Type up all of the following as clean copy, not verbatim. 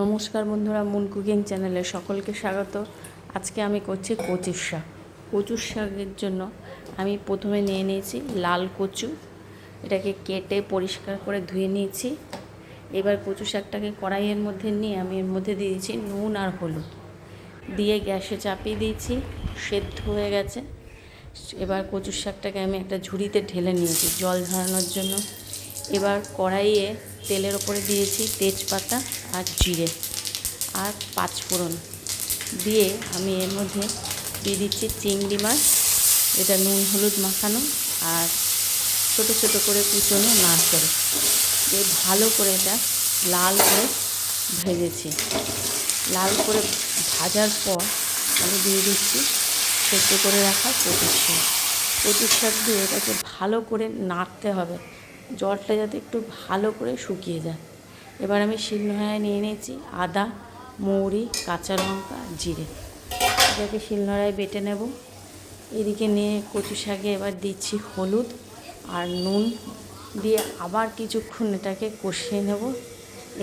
নমস্কার বন্ধুরা, moon cooking চ্যানেলে সকলকে স্বাগত। আজকে আমি করছি কচুর শাক। কচুর শাকের জন্য আমি প্রথমে নিয়ে নিয়েছি লাল কচু। এটাকে কেটে পরিষ্কার করে ধুয়ে নিয়েছি। এবার কচু শাকটাকে কড়াইয়ের মধ্যে নিয়ে আমি এর মধ্যে দিয়েছি নুন আর হলুদ দিয়ে গ্যাসে চাপিয়ে দিয়েছি। সেদ্ধ হয়ে গেছে। এবার কচুর শাকটাকে আমি একটা ঝুড়িতে ঢেলে নিয়েছি জল ঝরানোর জন্য। এবার কড়াইয়ে তেলের ওপরে দিয়েছি তেজপাতা আর জিরে আর পাঁচফোড়ন দিয়ে আমি এর মধ্যে দিয়ে দিচ্ছি চিংড়ি মাছ, এটা নুন হলুদ মাখানো আর ছোট ছোট করে কুচনো নারকেল দিয়ে ভালো করে এটা লাল করে ভেজেছি। লাল করে ভাজার পর আমি দিয়ে দিচ্ছি সেদ্ধ করে রাখা কচুর শাক। কচুর শাক দিয়ে এটাকে ভালো করে নাড়তে হবে, জলটা যাতে একটু ভালো করে শুকিয়ে যায়। এবার আমি শিলনোড়ায় নিয়ে নিয়েছি আদা, মৌরি, কাঁচা লঙ্কা, জিরে। এটাকে শিলনোড়ায় বেটে নেব। এদিকে নিয়ে কচু শাকে এবার দিচ্ছি হলুদ আর নুন দিয়ে আবার কিছুক্ষণ এটাকে কষিয়ে নেব।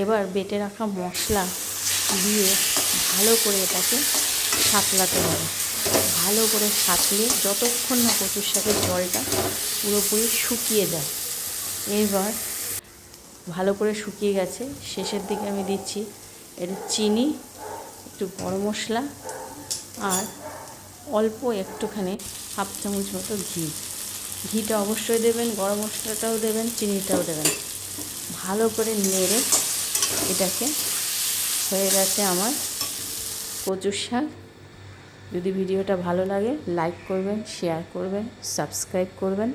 এবার বেটে রাখা মশলা দিয়ে ভালো করে এটাকে সাঁতলাতে হবে। ভালো করে সাঁতলে যতক্ষণ না কচুর শাকের জলটা পুরোপুরি শুকিয়ে যায়। এবার ভালো করে শুকিয়ে গেছে, শেষের দিকে আমি দিচ্ছি একটু চিনি, একটু গরম মশলা আর অল্প একটুখানি হাফ চামচ মতো ঘি। ঘিটা অবশ্যই দেবেন, গরম মশলাটাও দেবেন, চিনিটাও দেবেন। ভালো করে নেড়ে এটাকে হয়ে গেছে আমার কচুর শাক। যদি ভিডিওটা ভালো লাগে লাইক করবেন, শেয়ার করবেন, সাবস্ক্রাইব করবেন।